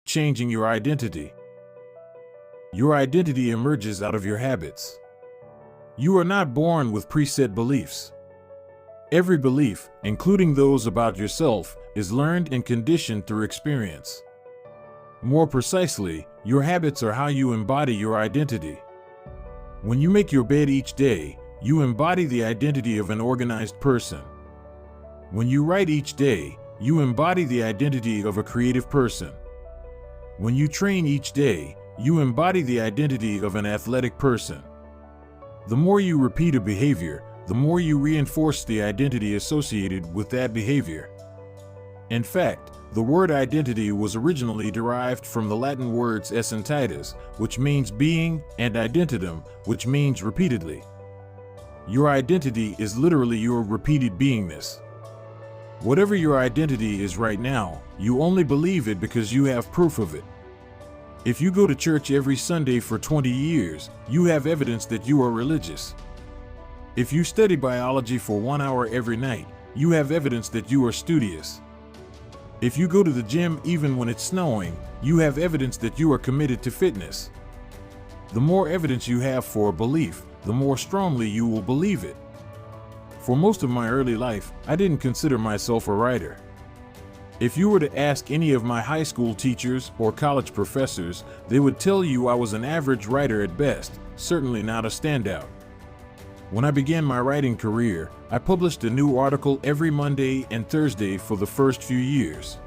changing your identity. Your identity emerges out of your habits. You are not born with preset beliefs. Every belief, including those about yourself, is learned and conditioned through experience. More precisely, your habits are how you embody your identity. When you make your bed each day, you embody the identity of an organized person. When you write each day, you embody the identity of a creative person. When you train each day, you embody the identity of an athletic person. The more you repeat a behavior, the more you reinforce the identity associated with that behavior. In fact, the word identity was originally derived from the Latin words essentitas, which means being, and identitum, which means repeatedly. Your identity is literally your repeated beingness. Whatever your identity is right now, you only believe it because you have proof of it. If you go to church every Sunday for 20 years, you have evidence that you are religious. If you study biology for 1 hour every night, you have evidence that you are studious. If you go to the gym even when it's snowing, you have evidence that you are committed to fitness. The more evidence you have for a belief, the more strongly you will believe it. For most of my early life, I didn't consider myself a writer. If you were to ask any of my high school teachers or college professors, they would tell you I was an average writer at best, certainly not a standout. When I began my writing career, I published a new article every Monday and Thursday for the first few years.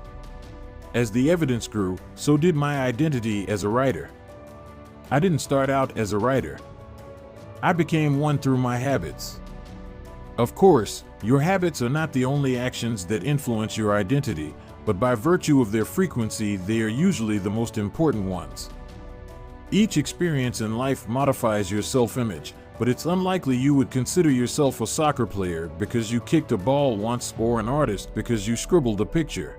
As the evidence grew, so did my identity as a writer. I didn't start out as a writer. I became one through my habits. Of course, your habits are not the only actions that influence your identity, but by virtue of their frequency, they are usually the most important ones. Each experience in life modifies your self-image, but it's unlikely you would consider yourself a soccer player because you kicked a ball once or an artist because you scribbled a picture.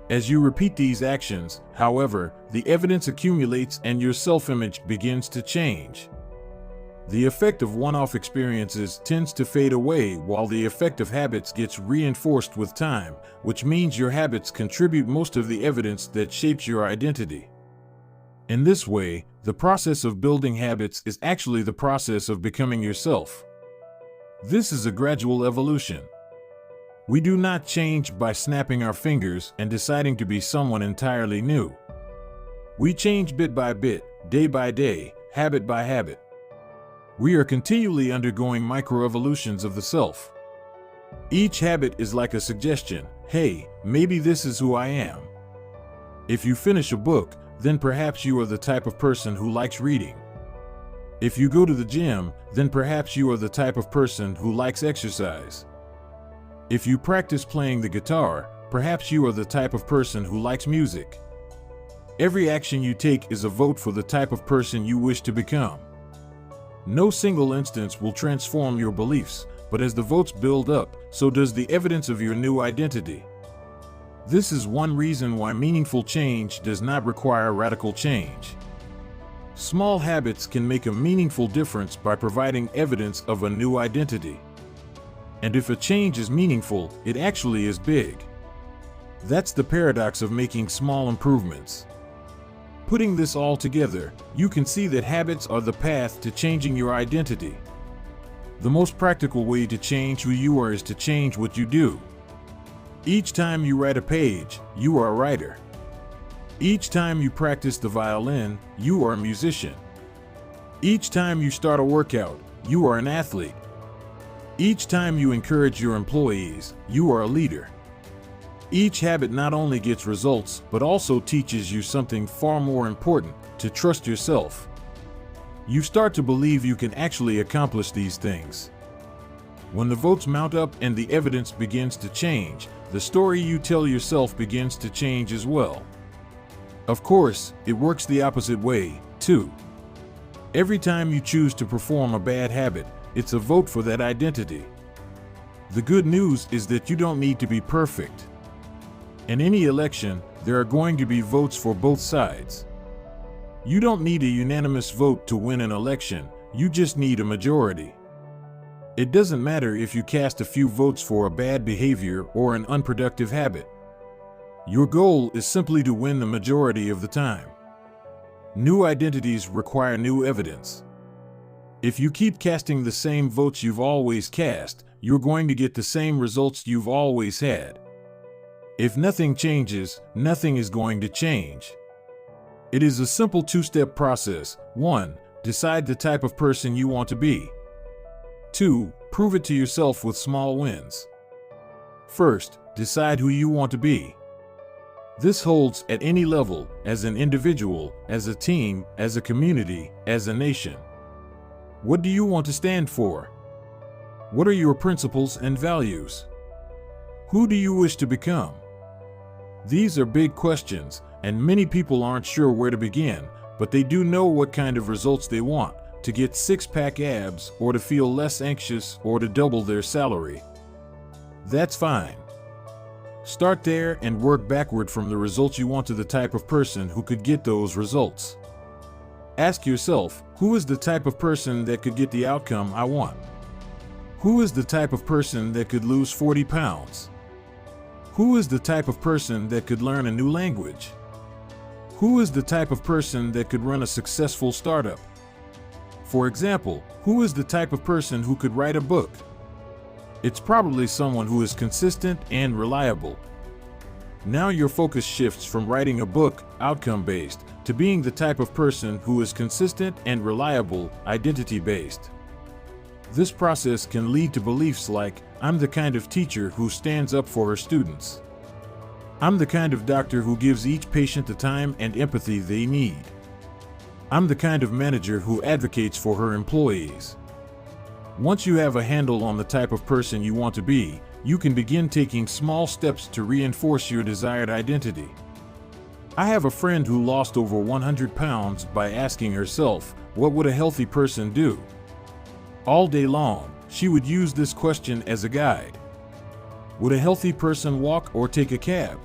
As you repeat these actions, however, the evidence accumulates and your self-image begins to change. The effect of one-off experiences tends to fade away while the effect of habits gets reinforced with time, which means your habits contribute most of the evidence that shapes your identity. In this way, the process of building habits is actually the process of becoming yourself. This is a gradual evolution. We do not change by snapping our fingers and deciding to be someone entirely new. We change bit by bit, day by day, habit by habit. We are continually undergoing microevolutions of the self. Each habit is like a suggestion, hey, maybe this is who I am. If you finish a book, then perhaps you are the type of person who likes reading. If you go to the gym, then perhaps you are the type of person who likes exercise. If you practice playing the guitar, perhaps you are the type of person who likes music. Every action you take is a vote for the type of person you wish to become. No single instance will transform your beliefs, but as the votes build up, so does the evidence of your new identity. This is one reason why meaningful change does not require radical change. Small habits can make a meaningful difference by providing evidence of a new identity. And if a change is meaningful, it actually is big. That's the paradox of making small improvements. Putting this all together, you can see that habits are the path to changing your identity. The most practical way to change who you are is to change what you do. Each time you write a page, you are a writer. Each time you practice the violin, you are a musician. Each time you start a workout, you are an athlete. Each time you encourage your employees, you are a leader. Each habit not only gets results, but also teaches you something far more important, to trust yourself. You start to believe you can actually accomplish these things. When the votes mount up and the evidence begins to change, the story you tell yourself begins to change as well. Of course, it works the opposite way, too. Every time you choose to perform a bad habit, it's a vote for that identity. The good news is that you don't need to be perfect. In any election, there are going to be votes for both sides. You don't need a unanimous vote to win an election, you just need a majority. It doesn't matter if you cast a few votes for a bad behavior or an unproductive habit. Your goal is simply to win the majority of the time. New identities require new evidence. If you keep casting the same votes you've always cast, you're going to get the same results you've always had. If nothing changes, nothing is going to change. It is a simple two-step process. 1. Decide the type of person you want to be. 2. Prove it to yourself with small wins. First, decide who you want to be. This holds at any level, as an individual, as a team, as a community, as a nation. What do you want to stand for? What are your principles and values? Who do you wish to become? These are big questions, and many people aren't sure where to begin, but they do know what kind of results they want, to get six-pack abs, or to feel less anxious, or to double their salary. That's fine. Start there and work backward from the results you want to the type of person who could get those results. Ask yourself, who is the type of person that could get the outcome I want? Who is the type of person that could lose 40 pounds? Who is the type of person that could learn a new language? Who is the type of person that could run a successful startup? For example, who is the type of person who could write a book? It's probably someone who is consistent and reliable. Now your focus shifts from writing a book, outcome-based, to being the type of person who is consistent and reliable, identity-based. This process can lead to beliefs like, I'm the kind of teacher who stands up for her students. I'm the kind of doctor who gives each patient the time and empathy they need. I'm the kind of manager who advocates for her employees. Once you have a handle on the type of person you want to be, you can begin taking small steps to reinforce your desired identity. I have a friend who lost over 100 pounds by asking herself, what would a healthy person do? All day long, she would use this question as a guide. Would a healthy person walk or take a cab?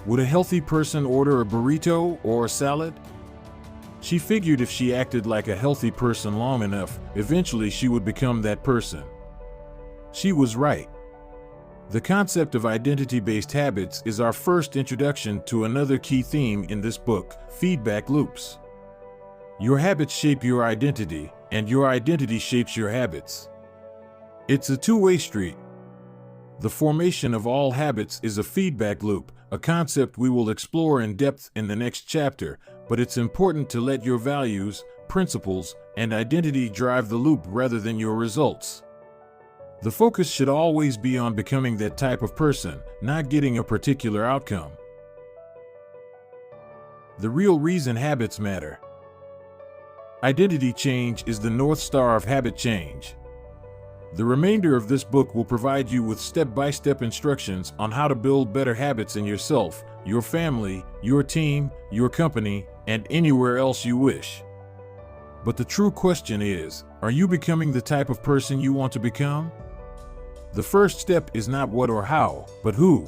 Would a healthy person order a burrito or a salad? She figured if she acted like a healthy person long enough, eventually she would become that person. She was right. The concept of identity-based habits is our first introduction to another key theme in this book, feedback loops. Your habits shape your identity, and your identity shapes your habits. It's a two-way street. The formation of all habits is a feedback loop, a concept we will explore in depth in the next chapter, but it's important to let your values, principles, and identity drive the loop rather than your results. The focus should always be on becoming that type of person, not getting a particular outcome. The real reason habits matter. Identity change is the North Star of habit change. The remainder of this book will provide you with step-by-step instructions on how to build better habits in yourself, your family, your team, your company, and anywhere else you wish. But the true question is, are you becoming the type of person you want to become? The first step is not what or how, but who.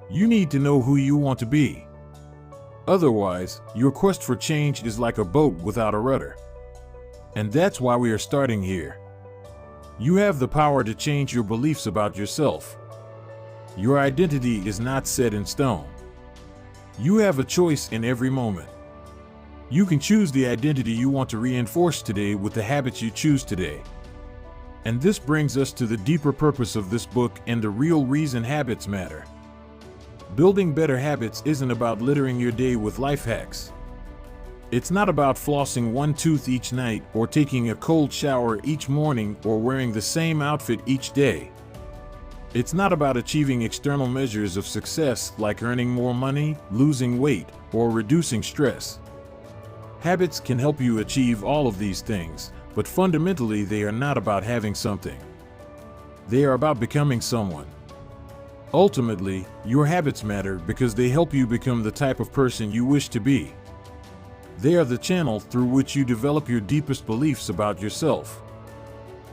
You need to know who you want to be. Otherwise, your quest for change is like a boat without a rudder. And that's why we are starting here. You have the power to change your beliefs about yourself. Your identity is not set in stone. You have a choice in every moment. You can choose the identity you want to reinforce today with the habits you choose today. And this brings us to the deeper purpose of this book and the real reason habits matter. Building better habits isn't about littering your day with life hacks. It's not about flossing one tooth each night or taking a cold shower each morning or wearing the same outfit each day. It's not about achieving external measures of success like earning more money, losing weight, or reducing stress. Habits can help you achieve all of these things, but fundamentally they are not about having something. They are about becoming someone. Ultimately, your habits matter because they help you become the type of person you wish to be. They are the channel through which you develop your deepest beliefs about yourself.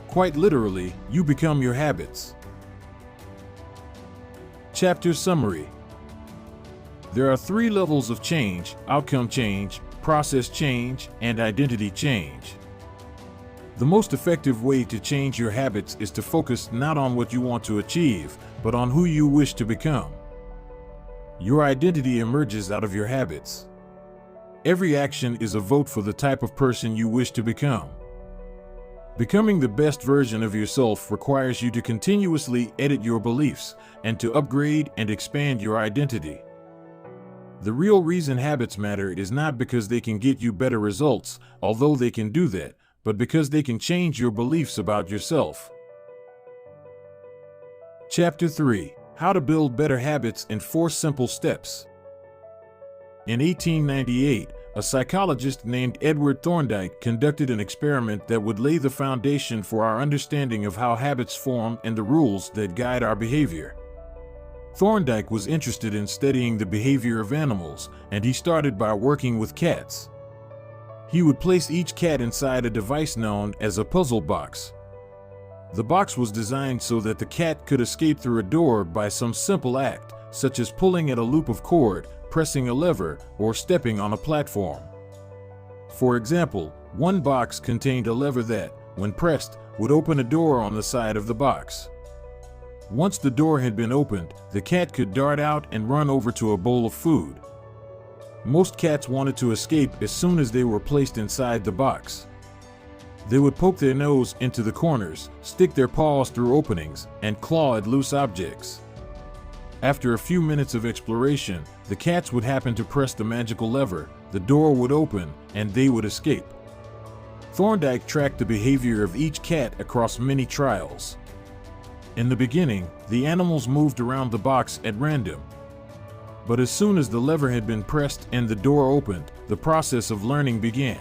Quite literally, you become your habits. Chapter Summary. There are 3 levels of change: outcome change, process change, and identity change. The most effective way to change your habits is to focus not on what you want to achieve, but on who you wish to become. Your identity emerges out of your habits. Every action is a vote for the type of person you wish to become. Becoming the best version of yourself requires you to continuously edit your beliefs and to upgrade and expand your identity. The real reason habits matter is not because they can get you better results, although they can do that, but because they can change your beliefs about yourself. Chapter 3: How to Build Better Habits in 4 Simple Steps. In 1898, a psychologist named Edward Thorndike conducted an experiment that would lay the foundation for our understanding of how habits form and the rules that guide our behavior. Thorndike was interested in studying the behavior of animals, and he started by working with cats. He would place each cat inside a device known as a puzzle box. The box was designed so that the cat could escape through a door by some simple act, such as pulling at a loop of cord, pressing a lever, or stepping on a platform. For example, one box contained a lever that, when pressed, would open a door on the side of the box. Once the door had been opened, the cat could dart out and run over to a bowl of food. Most cats wanted to escape as soon as they were placed inside the box. They would poke their nose into the corners, stick their paws through openings, and claw at loose objects. After a few minutes of exploration, the cats would happen to press the magical lever, the door would open, and they would escape. Thorndike tracked the behavior of each cat across many trials. In the beginning, the animals moved around the box at random. But as soon as the lever had been pressed and the door opened, the process of learning began.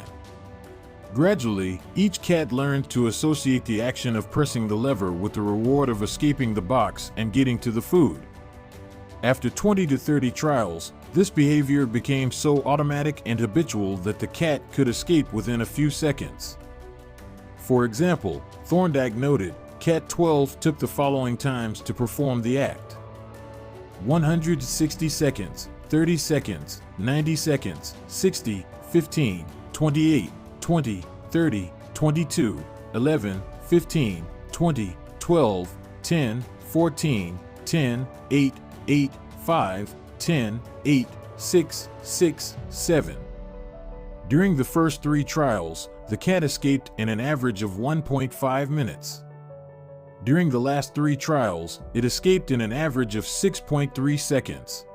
Gradually, each cat learned to associate the action of pressing the lever with the reward of escaping the box and getting to the food. After 20 to 30 trials, this behavior became so automatic and habitual that the cat could escape within a few seconds. For example, Thorndike noted, Cat 12 took the following times to perform the act: 160 seconds, 30 seconds, 90 seconds, 60, 15, 28, 20, 30, 22, 11, 15, 20, 12, 10, 14, 10, 8, 8, 5, 10, 8, 6, 6, 7. During the first 3 trials, the cat escaped in an average of 1.5 minutes. During the last 3 trials, it escaped in an average of 6.3 seconds.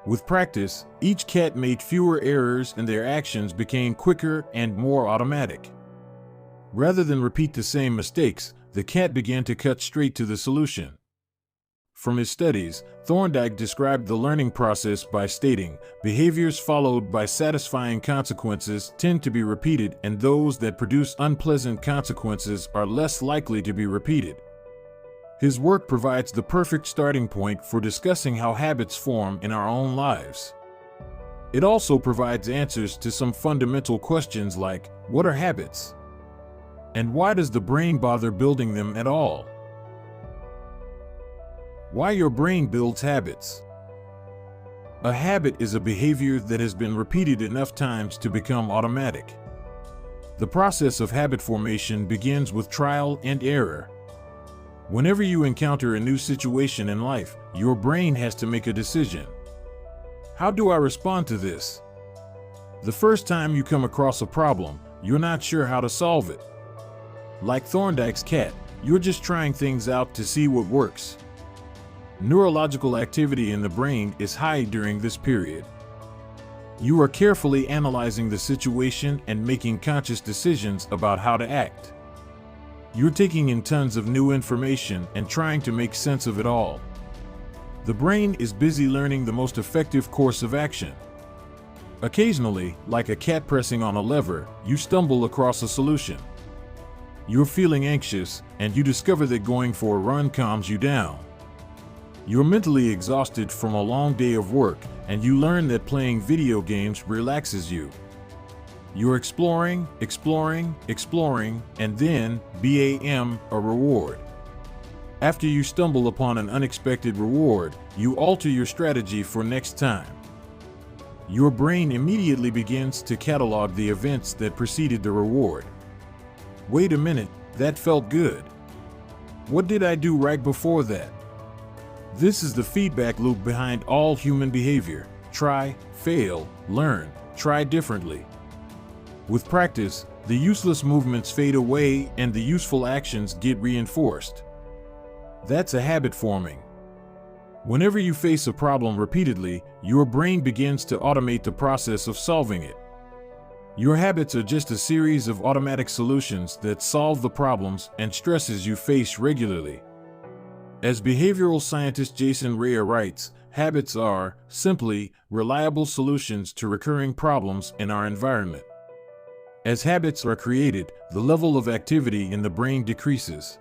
With practice, each cat made fewer errors and their actions became quicker and more automatic. Rather than repeat the same mistakes, the cat began to cut straight to the solution. From his studies, Thorndike described the learning process by stating, behaviors followed by satisfying consequences tend to be repeated, and those that produce unpleasant consequences are less likely to be repeated. His work provides the perfect starting point for discussing how habits form in our own lives. It also provides answers to some fundamental questions like, what are habits? And why does the brain bother building them at all? Why your brain builds habits. A habit is a behavior that has been repeated enough times to become automatic. The process of habit formation begins with trial and error. Whenever you encounter a new situation in life, your brain has to make a decision. How do I respond to this? The first time you come across a problem, you're not sure how to solve it. Like Thorndike's cat, you're just trying things out to see what works. Neurological activity in the brain is high during this period. You are carefully analyzing the situation and making conscious decisions about how to act. You're taking in tons of new information and trying to make sense of it all. The brain is busy learning the most effective course of action. Occasionally, like a cat pressing on a lever, you stumble across a solution. You're feeling anxious, and you discover that going for a run calms you down. You're mentally exhausted from a long day of work, and you learn that playing video games relaxes you. You're exploring, and then, bam, a reward. After you stumble upon an unexpected reward, you alter your strategy for next time. Your brain immediately begins to catalog the events that preceded the reward. Wait a minute, that felt good. What did I do right before that? This is the feedback loop behind all human behavior. Try, fail, learn, try differently. With practice, the useless movements fade away and the useful actions get reinforced. That's a habit forming. Whenever you face a problem repeatedly, your brain begins to automate the process of solving it. Your habits are just a series of automatic solutions that solve the problems and stresses you face regularly. As behavioral scientist Jason Rea writes, habits are, simply, reliable solutions to recurring problems in our environment. As habits are created, the level of activity in the brain decreases.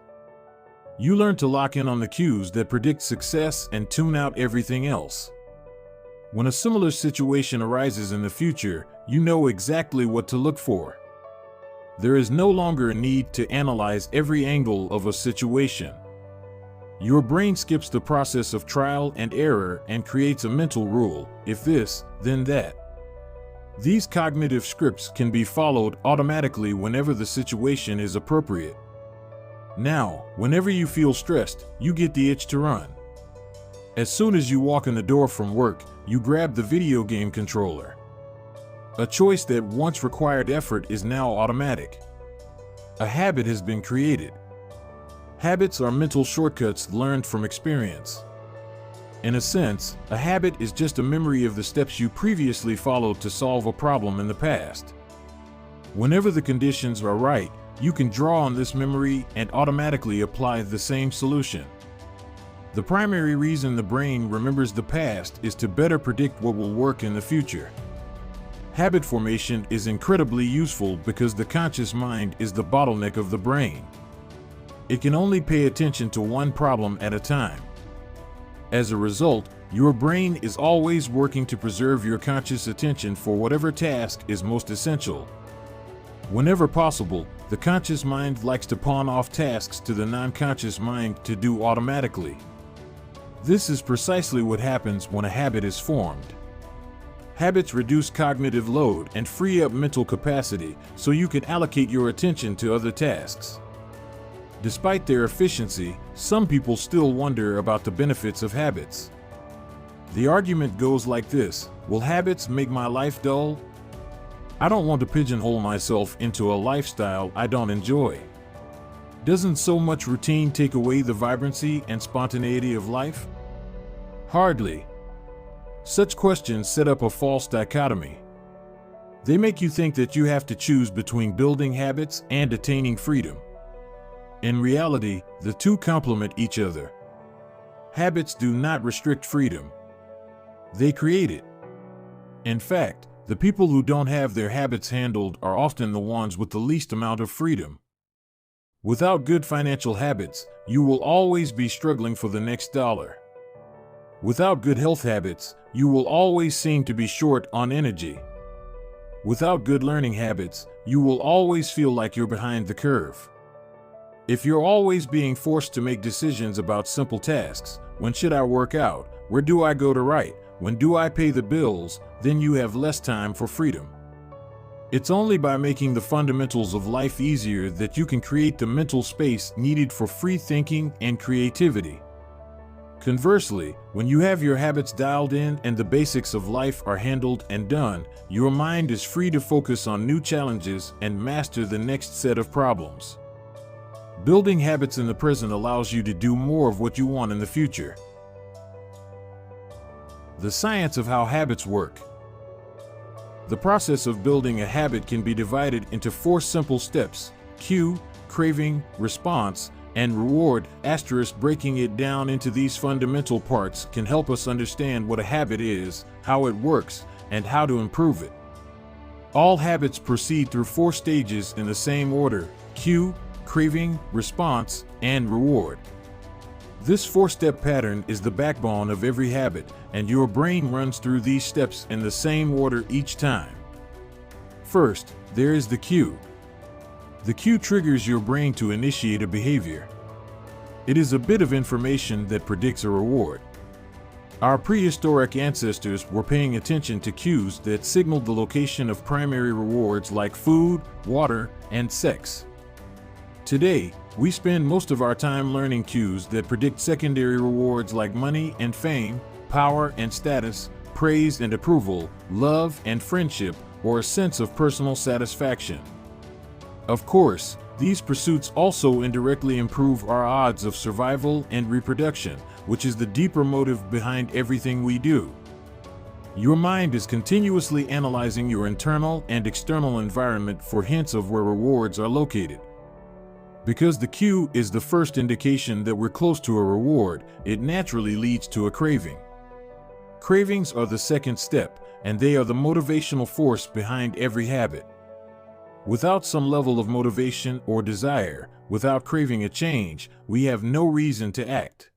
You learn to lock in on the cues that predict success and tune out everything else. When a similar situation arises in the future, you know exactly what to look for. There is no longer a need to analyze every angle of a situation. Your brain skips the process of trial and error and creates a mental rule: if this, then that. These cognitive scripts can be followed automatically whenever the situation is appropriate. Now, whenever you feel stressed, you get the itch to run. As soon as you walk in the door from work, you grab the video game controller. A choice that once required effort is now automatic. A habit has been created. Habits are mental shortcuts learned from experience. In a sense, a habit is just a memory of the steps you previously followed to solve a problem in the past. Whenever the conditions are right, you can draw on this memory and automatically apply the same solution. The primary reason the brain remembers the past is to better predict what will work in the future. Habit formation is incredibly useful because the conscious mind is the bottleneck of the brain. It can only pay attention to one problem at a time. As a result, your brain is always working to preserve your conscious attention for whatever task is most essential. Whenever possible, the conscious mind likes to pawn off tasks to the non-conscious mind to do automatically. This is precisely what happens when a habit is formed. Habits reduce cognitive load and free up mental capacity so you can allocate your attention to other tasks. Despite their efficiency, some people still wonder about the benefits of habits. The argument goes like this: will habits make my life dull? I don't want to pigeonhole myself into a lifestyle I don't enjoy. Doesn't so much routine take away the vibrancy and spontaneity of life? Hardly. Such questions set up a false dichotomy. They make you think that you have to choose between building habits and attaining freedom. In reality, the two complement each other. Habits do not restrict freedom. They create it. In fact, the people who don't have their habits handled are often the ones with the least amount of freedom. Without good financial habits, you will always be struggling for the next dollar. Without good health habits, you will always seem to be short on energy. Without good learning habits, you will always feel like you're behind the curve. If you're always being forced to make decisions about simple tasks, when should I work out, where do I go to write, when do I pay the bills, then you have less time for freedom. It's only by making the fundamentals of life easier that you can create the mental space needed for free thinking and creativity. Conversely, when you have your habits dialed in and the basics of life are handled and done, your mind is free to focus on new challenges and master the next set of problems. Building habits in the present allows you to do more of what you want in the future. The science of how habits work. The process of building a habit can be divided into 4 simple steps: cue, craving, response, and reward. Breaking it down into these fundamental parts can help us understand what a habit is, how it works, and how to improve it. All habits proceed through 4 stages in the same order: cue, craving, response, and reward. This 4-step pattern is the backbone of every habit, and your brain runs through these steps in the same order each time. First, there is the cue. The cue triggers your brain to initiate a behavior. It is a bit of information that predicts a reward. Our prehistoric ancestors were paying attention to cues that signaled the location of primary rewards like food, water, and sex. Today, We spend most of our time learning cues that predict secondary rewards like money and fame, power and status, praise and approval, love and friendship, or a sense of personal satisfaction. Of course, these pursuits also indirectly improve our odds of survival and reproduction, which is the deeper motive behind everything we do. Your mind is continuously analyzing your internal and external environment for hints of where rewards are located. Because the cue is the first indication that we're close to a reward, it naturally leads to a craving. Cravings are the second step, and they are the motivational force behind every habit. Without some level of motivation or desire, without craving a change, we have no reason to act.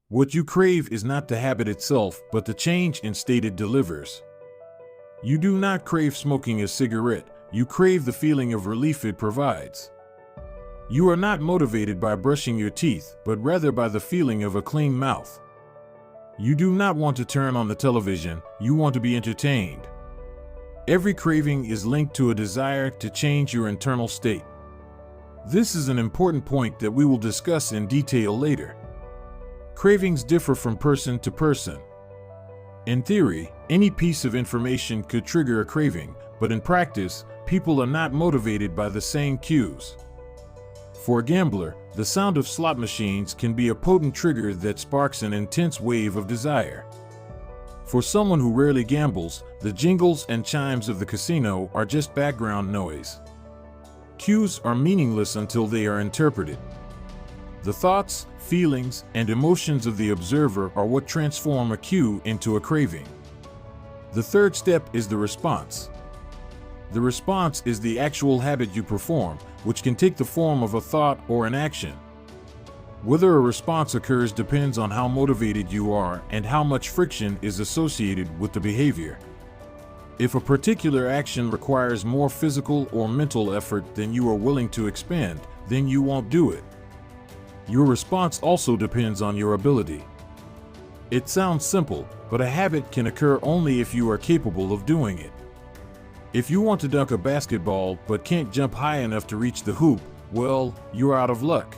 What you crave is not the habit itself, but the change in state it delivers. You do not crave smoking a cigarette, you crave the feeling of relief it provides. You are not motivated by brushing your teeth, but rather by the feeling of a clean mouth. You do not want to turn on the television, you want to be entertained. Every craving is linked to a desire to change your internal state. This is an important point that we will discuss in detail later. Cravings differ from person to person. In theory, any piece of information could trigger a craving, but in practice, people are not motivated by the same cues. For a gambler, the sound of slot machines can be a potent trigger that sparks an intense wave of desire. For someone who rarely gambles, the jingles and chimes of the casino are just background noise. Cues are meaningless until they are interpreted. The thoughts, feelings, and emotions of the observer are what transform a cue into a craving. The third step is the response. The response is the actual habit you perform, which can take the form of a thought or an action. Whether a response occurs depends on how motivated you are and how much friction is associated with the behavior. If a particular action requires more physical or mental effort than you are willing to expend, then you won't do it. Your response also depends on your ability. It sounds simple, but a habit can occur only if you are capable of doing it. If you want to dunk a basketball but can't jump high enough to reach the hoop, well, you're out of luck.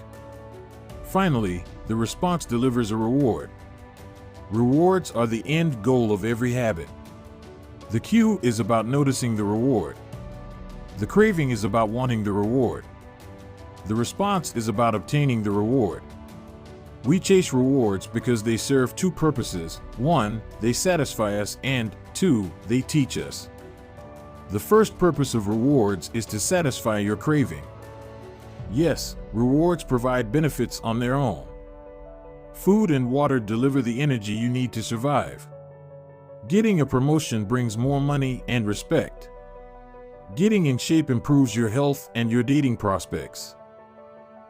Finally, the response delivers a reward. Rewards are the end goal of every habit. The cue is about noticing the reward. The craving is about wanting the reward. The response is about obtaining the reward. We chase rewards because they serve two purposes. 1, they satisfy us, and 2, they teach us. The first purpose of rewards is to satisfy your craving. Yes, rewards provide benefits on their own. Food and water deliver the energy you need to survive. Getting a promotion brings more money and respect. Getting in shape improves your health and your dating prospects.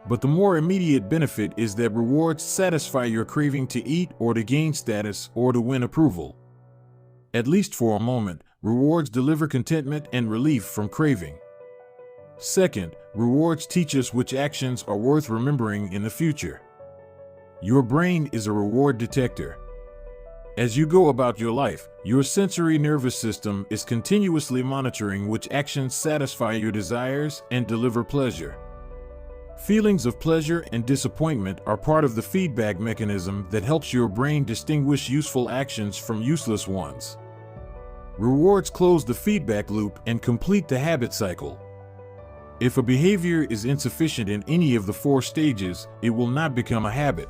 But the more immediate benefit is that rewards satisfy your craving to eat or to gain status or to win approval. At least for a moment, rewards deliver contentment and relief from craving. Second, rewards teach us which actions are worth remembering in the future. Your brain is a reward detector. As you go about your life, your sensory nervous system is continuously monitoring which actions satisfy your desires and deliver pleasure. Feelings of pleasure and disappointment are part of the feedback mechanism that helps your brain distinguish useful actions from useless ones. Rewards close the feedback loop and complete the habit cycle. If a behavior is insufficient in any of the 4 stages, it will not become a habit.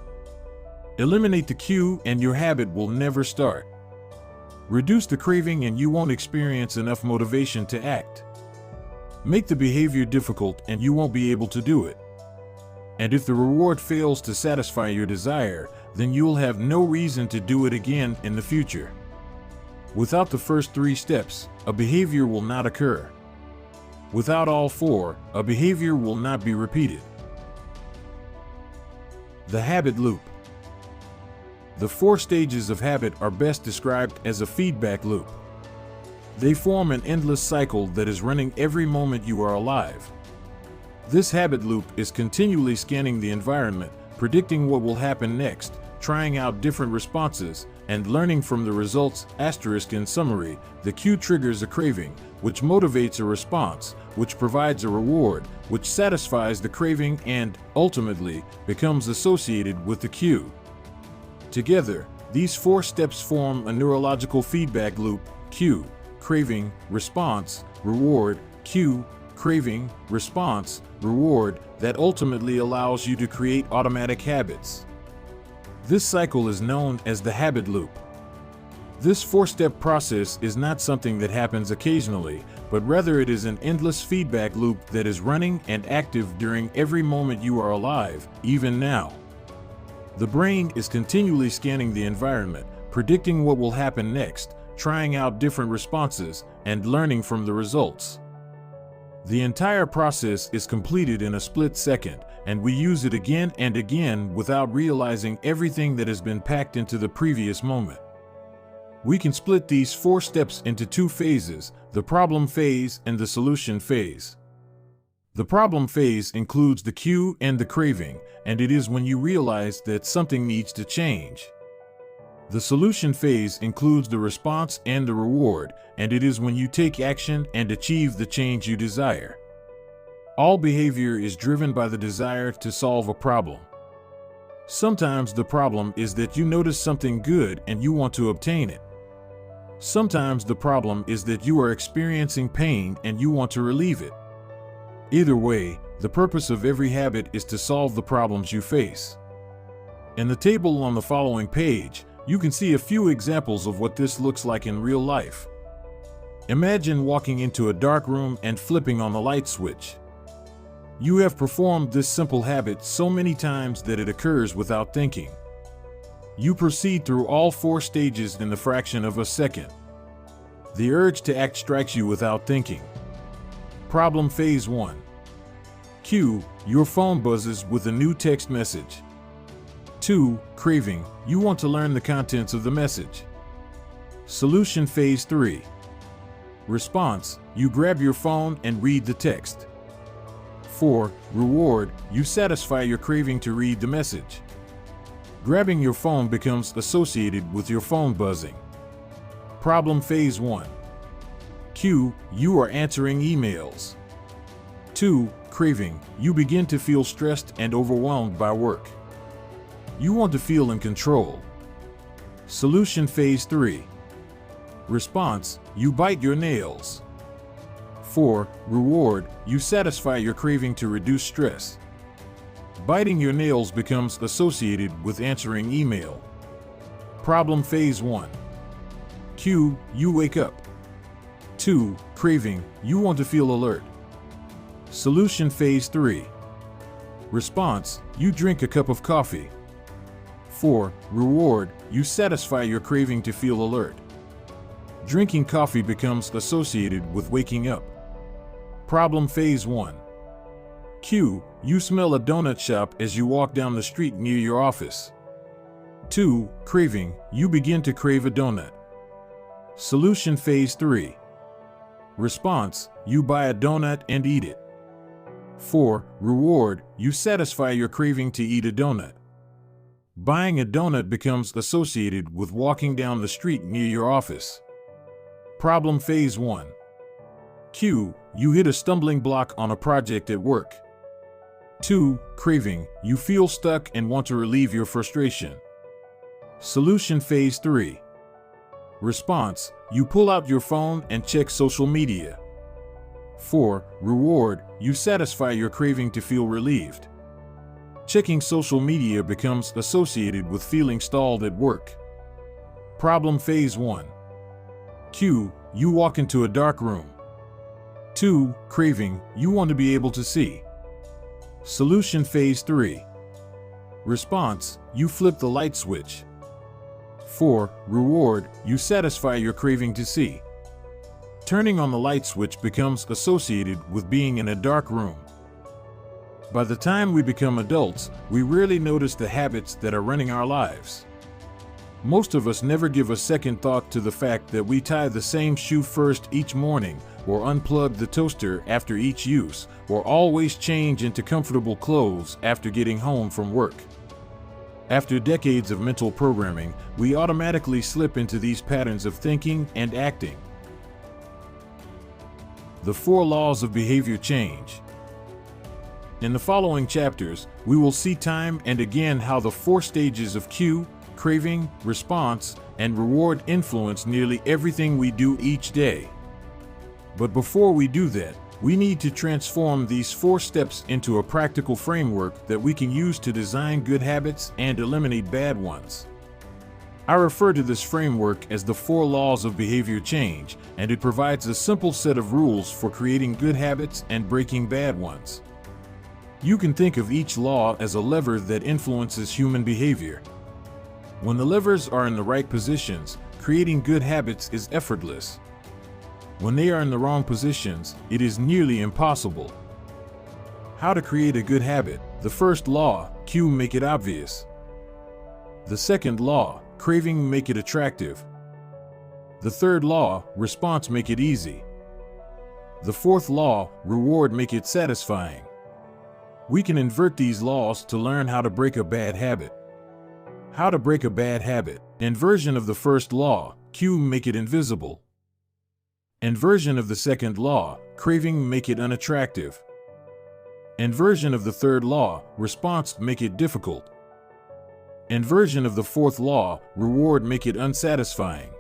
Eliminate the cue and your habit will never start. Reduce the craving and you won't experience enough motivation to act. Make the behavior difficult and you won't be able to do it. And if the reward fails to satisfy your desire, then you'll have no reason to do it again in the future. Without the first 3 steps, a behavior will not occur. Without all 4, a behavior will not be repeated. The habit loop. The 4 stages of habit are best described as a feedback loop. They form an endless cycle that is running every moment you are alive. This habit loop is continually scanning the environment, predicting what will happen next, trying out different responses, and learning from the results. In summary, the cue triggers a craving, which motivates a response, which provides a reward, which satisfies the craving and, ultimately, becomes associated with the cue. Together, these 4 steps form a neurological feedback loop: cue, craving, response, reward, cue, craving, response, reward, that ultimately allows you to create automatic habits. This cycle is known as the habit loop. This 4-step process is not something that happens occasionally, but rather it is an endless feedback loop that is running and active during every moment you are alive, even now. The brain is continually scanning the environment, predicting what will happen next, trying out different responses, and learning from the results. The entire process is completed in a split second, and we use it again and again without realizing everything that has been packed into the previous moment. We can split these 4 steps into 2 phases: the problem phase and the solution phase. The problem phase includes the cue and the craving, and it is when you realize that something needs to change. The solution phase includes the response and the reward, and it is when you take action and achieve the change you desire. All behavior is driven by the desire to solve a problem. Sometimes the problem is that you notice something good and you want to obtain it. Sometimes the problem is that you are experiencing pain and you want to relieve it. Either way, the purpose of every habit is to solve the problems you face. In the table on the following page, you can see a few examples of what this looks like in real life. Imagine walking into a dark room and flipping on the light switch. You have performed this simple habit so many times that it occurs without thinking. You proceed through all 4 stages in the fraction of a second. The urge to act strikes you without thinking. Problem phase 1. Cue, your phone buzzes with a new text message. 2. Craving, you want to learn the contents of the message. Solution phase 3. Response, you grab your phone and read the text. 4. Reward, you satisfy your craving to read the message. Grabbing your phone becomes associated with your phone buzzing. Problem phase 1. Cue, you are answering emails. 2. Craving, you begin to feel stressed and overwhelmed by work. You want to feel in control. Solution phase 3. Response, you bite your nails. 4. Reward, you satisfy your craving to reduce stress. Biting your nails becomes associated with answering email. Problem phase 1. Cue, you wake up. 2. Craving, you want to feel alert. Solution phase 3. Response, you drink a cup of coffee. 4. Reward, you satisfy your craving to feel alert. Drinking coffee becomes associated with waking up. Problem phase 1. Cue, you smell a donut shop as you walk down the street near your office. 2. Craving, you begin to crave a donut. Solution phase 3. Response, you buy a donut and eat it. 4. Reward, you satisfy your craving to eat a donut. Buying a donut becomes associated with walking down the street near your office. Problem phase 1. Cue, you hit a stumbling block on a project at work. 2. Craving, you feel stuck and want to relieve your frustration. Solution phase 3. Response, you pull out your phone and check social media. 4. Reward, you satisfy your craving to feel relieved. Checking social media becomes associated with feeling stalled at work. Problem phase 1. Cue, you walk into a dark room. 2. Craving, you want to be able to see. Solution phase 3. Response, you flip the light switch. 4. Reward, you satisfy your craving to see. Turning on the light switch becomes associated with being in a dark room. By the time we become adults, we rarely notice the habits that are running our lives. Most of us never give a second thought to the fact that we tie the same shoe first each morning, or unplug the toaster after each use, or always change into comfortable clothes after getting home from work. After decades of mental programming, we automatically slip into these patterns of thinking and acting. The 4 laws of behavior change. In the following chapters, we will see time and again how the 4 stages of cue, craving, response, and reward influence nearly everything we do each day. But before we do that, we need to transform these 4 steps into a practical framework that we can use to design good habits and eliminate bad ones. I refer to this framework as the 4 laws of behavior change, and it provides a simple set of rules for creating good habits and breaking bad ones. You can think of each law as a lever that influences human behavior. When the levers are in the right positions, creating good habits is effortless. When they are in the wrong positions, it is nearly impossible. How to create a good habit? The first law, cue, make it obvious. The second law, craving, make it attractive. The third law, response, make it easy. The fourth law, reward, make it satisfying. We can invert these laws to learn how to break a bad habit. How to break a bad habit. Inversion of the first law, cue, make it invisible. Inversion of the second law, craving, make it unattractive. Inversion of the third law, response, make it difficult. Inversion of the fourth law, reward, make it unsatisfying.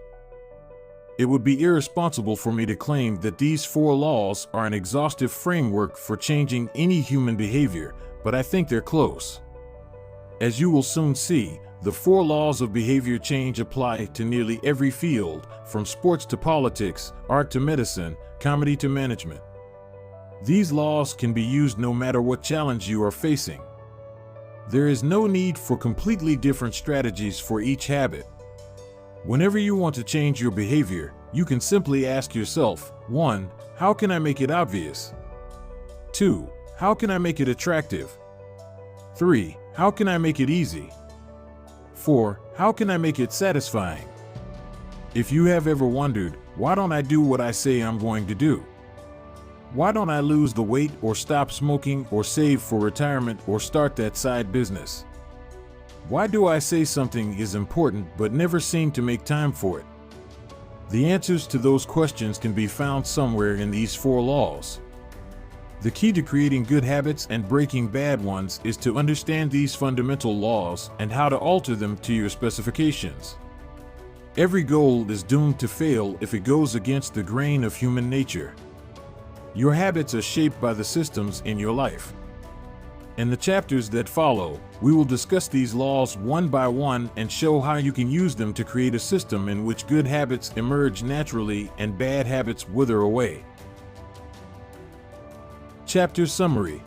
It would be irresponsible for me to claim that these 4 laws are an exhaustive framework for changing any human behavior, but I think they're close. As you will soon see, the 4 laws of behavior change apply to nearly every field, from sports to politics, art to medicine, comedy to management. These laws can be used no matter what challenge you are facing. There is no need for completely different strategies for each habit. Whenever you want to change your behavior, you can simply ask yourself, 1. How can I make it obvious? 2. How can I make it attractive? 3. How can I make it easy? 4. How can I make it satisfying? If you have ever wondered, why don't I do what I say I'm going to do? Why don't I lose the weight or stop smoking or save for retirement or start that side business? Why do I say something is important but never seem to make time for it? The answers to those questions can be found somewhere in these 4 laws. The key to creating good habits and breaking bad ones is to understand these fundamental laws and how to alter them to your specifications. Every goal is doomed to fail if it goes against the grain of human nature. Your habits are shaped by the systems in your life. In the chapters that follow, we will discuss these laws one by one and show how you can use them to create a system in which good habits emerge naturally and bad habits wither away. Chapter Summary.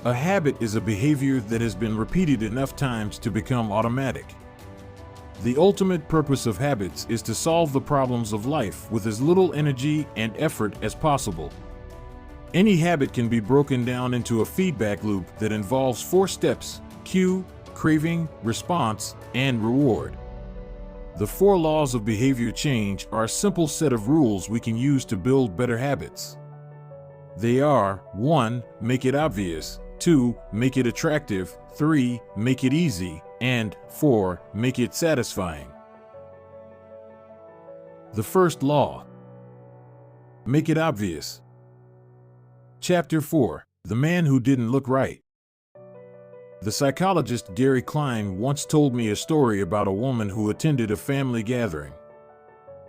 A habit is a behavior that has been repeated enough times to become automatic. The ultimate purpose of habits is to solve the problems of life with as little energy and effort as possible. Any habit can be broken down into a feedback loop that involves 4 steps: cue, craving, response, and reward. The 4 laws of behavior change are a simple set of rules we can use to build better habits. They are: 1. Make it obvious. 2. Make it attractive. 3. Make it easy. And 4. Make it satisfying. The first law. Make it obvious. Chapter 4. The Man Who Didn't Look Right. The psychologist Gary Klein once told me a story about a woman who attended a family gathering.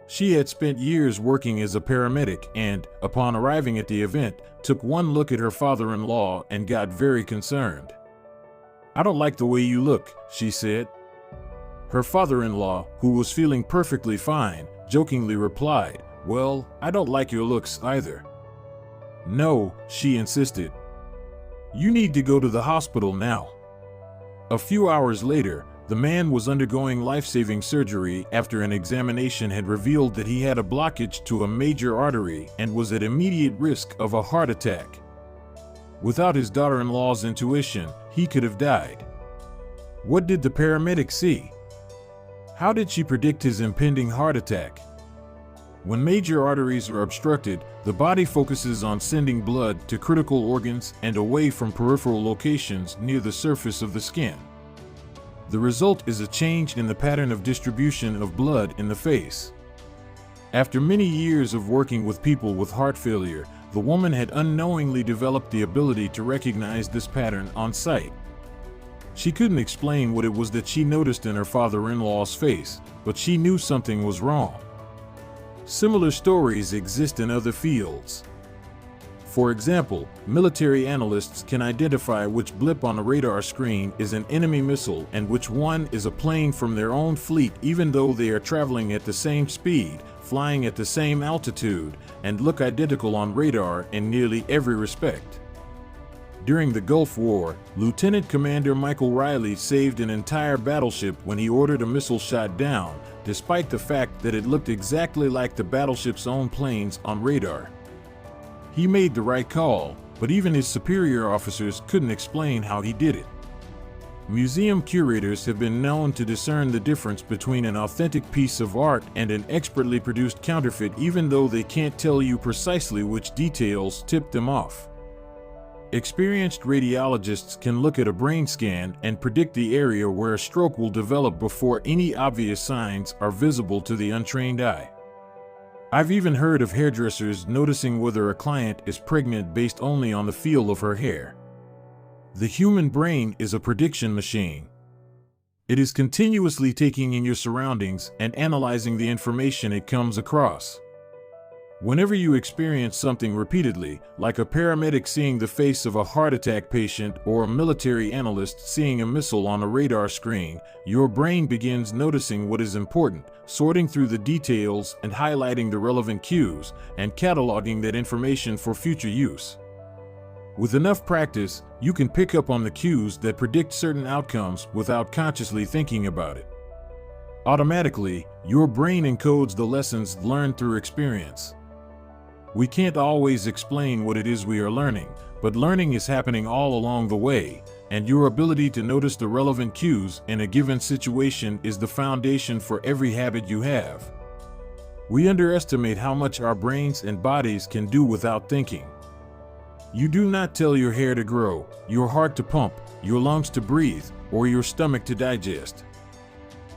She had spent years working as a paramedic and, upon arriving at the event, took one look at her father-in-law and got very concerned. "I don't like the way you look," she said. Her father-in-law, who was feeling perfectly fine, jokingly replied, "Well, I don't like your looks either." "No," she insisted. "You need to go to the hospital now." A few hours later, the man was undergoing life-saving surgery after an examination had revealed that he had a blockage to a major artery and was at immediate risk of a heart attack. Without his daughter-in-law's intuition, he could have died. What did the paramedic see? How did she predict his impending heart attack? When major arteries are obstructed, the body focuses on sending blood to critical organs and away from peripheral locations near the surface of the skin. The result is a change in the pattern of distribution of blood in the face. After many years of working with people with heart failure, the woman had unknowingly developed the ability to recognize this pattern on sight. She couldn't explain what it was that she noticed in her father-in-law's face, but she knew something was wrong. Similar stories exist in other fields. For example, military analysts can identify which blip on a radar screen is an enemy missile and which one is a plane from their own fleet, even though they are traveling at the same speed, flying at the same altitude, and look identical on radar in nearly every respect. During the Gulf War, Lieutenant Commander Michael Riley saved an entire battleship when he ordered a missile shot down, despite the fact that it looked exactly like the battleship's own planes on radar. He made the right call, but even his superior officers couldn't explain how he did it. Museum curators have been known to discern the difference between an authentic piece of art and an expertly produced counterfeit, even though they can't tell you precisely which details tipped them off. Experienced radiologists can look at a brain scan and predict the area where a stroke will develop before any obvious signs are visible to the untrained eye. I've even heard of hairdressers noticing whether a client is pregnant based only on the feel of her hair. The human brain is a prediction machine. It is continuously taking in your surroundings and analyzing the information it comes across. Whenever you experience something repeatedly, like a paramedic seeing the face of a heart attack patient or a military analyst seeing a missile on a radar screen, your brain begins noticing what is important, sorting through the details and highlighting the relevant cues, and cataloging that information for future use. With enough practice, you can pick up on the cues that predict certain outcomes without consciously thinking about it. Automatically, your brain encodes the lessons learned through experience. We can't always explain what it is we are learning, but learning is happening all along the way, and your ability to notice the relevant cues in a given situation is the foundation for every habit you have. We underestimate how much our brains and bodies can do without thinking. You do not tell your hair to grow, your heart to pump, your lungs to breathe, or your stomach to digest.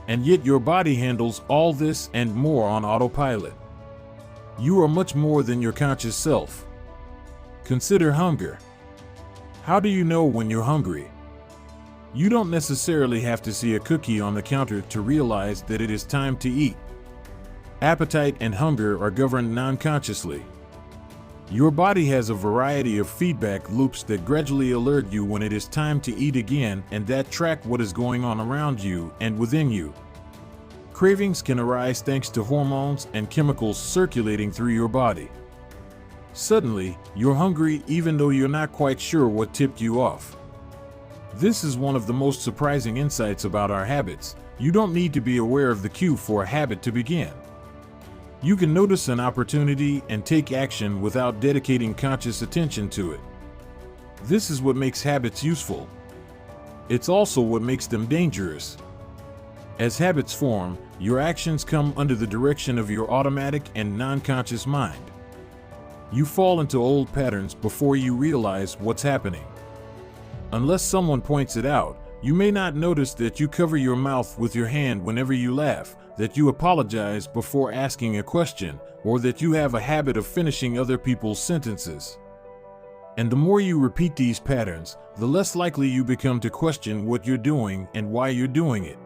And yet your body handles all this and more on autopilot. You are much more than your conscious self. Consider hunger. How do you know when you're hungry? You don't necessarily have to see a cookie on the counter to realize that it is time to eat. Appetite and hunger are governed non-consciously. Your body has a variety of feedback loops that gradually alert you when it is time to eat again and that track what is going on around you and within you. Cravings can arise thanks to hormones and chemicals circulating through your body. Suddenly, you're hungry even though you're not quite sure what tipped you off. This is one of the most surprising insights about our habits. You don't need to be aware of the cue for a habit to begin. You can notice an opportunity and take action without dedicating conscious attention to it. This is what makes habits useful. It's also what makes them dangerous. As habits form, your actions come under the direction of your automatic and non-conscious mind. You fall into old patterns before you realize what's happening. Unless someone points it out, you may not notice that you cover your mouth with your hand whenever you laugh, that you apologize before asking a question, or that you have a habit of finishing other people's sentences. And the more you repeat these patterns, the less likely you become to question what you're doing and why you're doing it.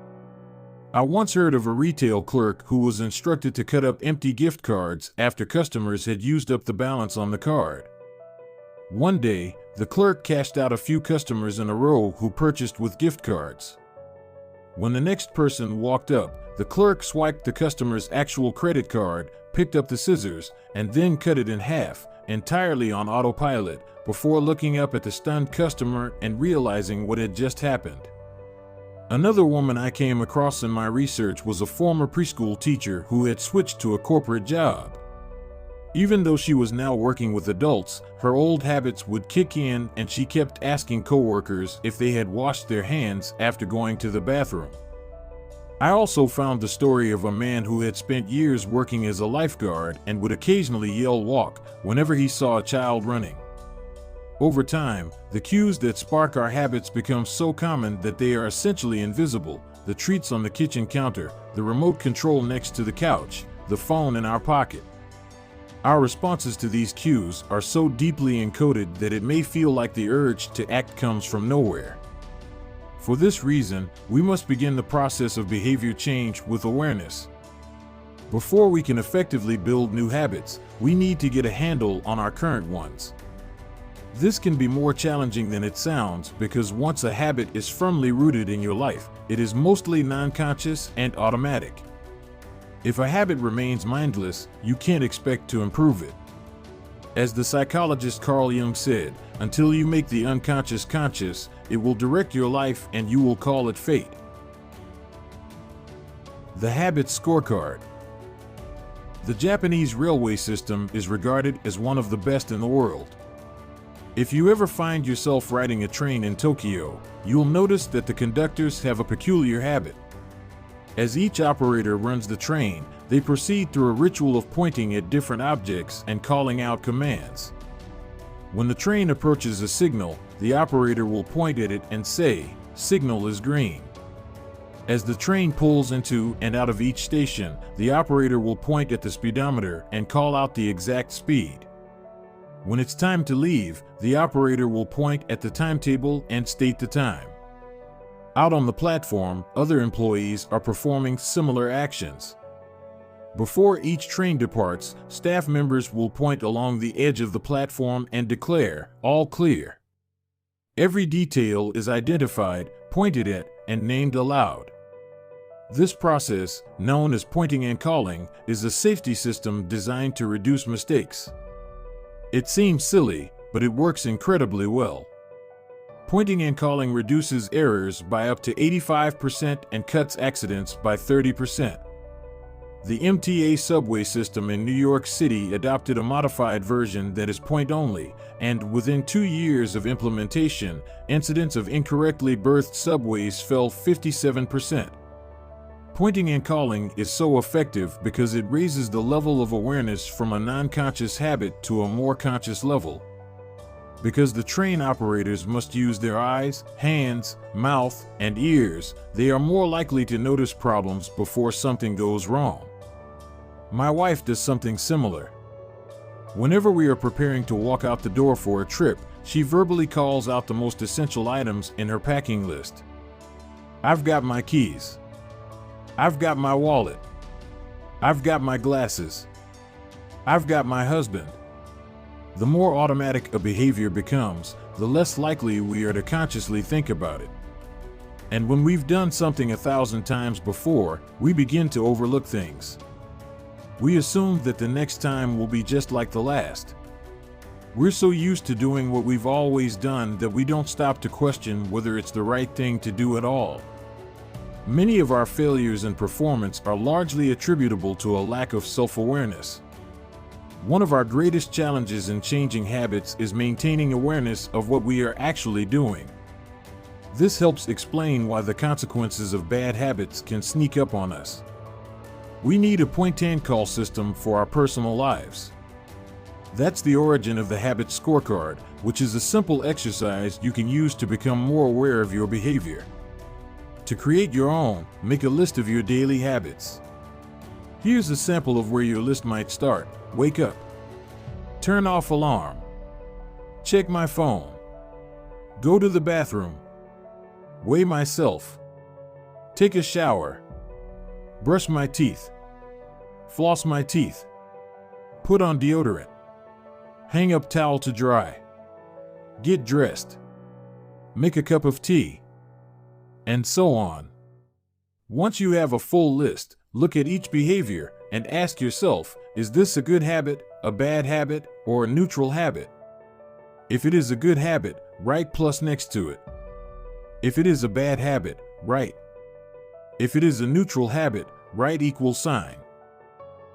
I once heard of a retail clerk who was instructed to cut up empty gift cards after customers had used up the balance on the card. One day, the clerk cashed out a few customers in a row who purchased with gift cards. When the next person walked up, the clerk swiped the customer's actual credit card, picked up the scissors, and then cut it in half, entirely on autopilot, before looking up at the stunned customer and realizing what had just happened. Another woman I came across in my research was a former preschool teacher who had switched to a corporate job. Even though she was now working with adults, her old habits would kick in and she kept asking coworkers if they had washed their hands after going to the bathroom. I also found the story of a man who had spent years working as a lifeguard and would occasionally yell "walk" whenever he saw a child running. Over time, the cues that spark our habits become so common that they are essentially invisible. The treats on the kitchen counter, the remote control next to the couch, the phone in our pocket. Our responses to these cues are so deeply encoded that it may feel like the urge to act comes from nowhere. For this reason, we must begin the process of behavior change with awareness. Before we can effectively build new habits, we need to get a handle on our current ones. This can be more challenging than it sounds because once a habit is firmly rooted in your life, it is mostly non-conscious and automatic. If a habit remains mindless, you can't expect to improve it. As the psychologist Carl Jung said, until you make the unconscious conscious, it will direct your life and you will call it fate. The habit scorecard. The Japanese railway system is regarded as one of the best in the world. If you ever find yourself riding a train in Tokyo, you'll notice that the conductors have a peculiar habit. As each operator runs the train, they proceed through a ritual of pointing at different objects and calling out commands. When the train approaches a signal, the operator will point at it and say, "Signal is green." As the train pulls into and out of each station, the operator will point at the speedometer and call out the exact speed. When it's time to leave, the operator will point at the timetable and state the time. Out on the platform, other employees are performing similar actions. Before each train departs, staff members will point along the edge of the platform and declare, "All clear." Every detail is identified, pointed at, and named aloud. This process, known as pointing and calling, is a safety system designed to reduce mistakes. It seems silly, but it works incredibly well. Pointing and calling reduces errors by up to 85% and cuts accidents by 30%. The MTA subway system in New York City adopted a modified version that is point-only, and within 2 years of implementation, incidents of incorrectly berthed subways fell 57%. Pointing and calling is so effective because it raises the level of awareness from a non-conscious habit to a more conscious level. Because the train operators must use their eyes, hands, mouth, and ears, they are more likely to notice problems before something goes wrong. My wife does something similar. Whenever we are preparing to walk out the door for a trip, she verbally calls out the most essential items in her packing list. I've got my keys. I've got my wallet. I've got my glasses. I've got my husband. The more automatic a behavior becomes, the less likely we are to consciously think about it. And when we've done something 1,000 times before, we begin to overlook things. We assume that the next time will be just like the last. We're so used to doing what we've always done that we don't stop to question whether it's the right thing to do at all. Many of our failures in performance are largely attributable to a lack of self-awareness. One of our greatest challenges in changing habits is maintaining awareness of what we are actually doing. This helps explain why the consequences of bad habits can sneak up on us. We need a point-and-call system for our personal lives. That's the origin of the habit scorecard, which is a simple exercise you can use to become more aware of your behavior. To create your own, make a list of your daily habits. Here's a sample of where your list might start. Wake up. Turn off alarm. Check my phone. Go to the bathroom. Weigh myself. Take a shower. Brush my teeth. Floss my teeth. Put on deodorant. Hang up towel to dry. Get dressed. Make a cup of tea. And so on. Once you have a full list, look at each behavior and ask yourself, is this a good habit, a bad habit, or a neutral habit? If it is a good habit, write plus next to it. If it is a bad habit, write. If it is a neutral habit, write equal sign.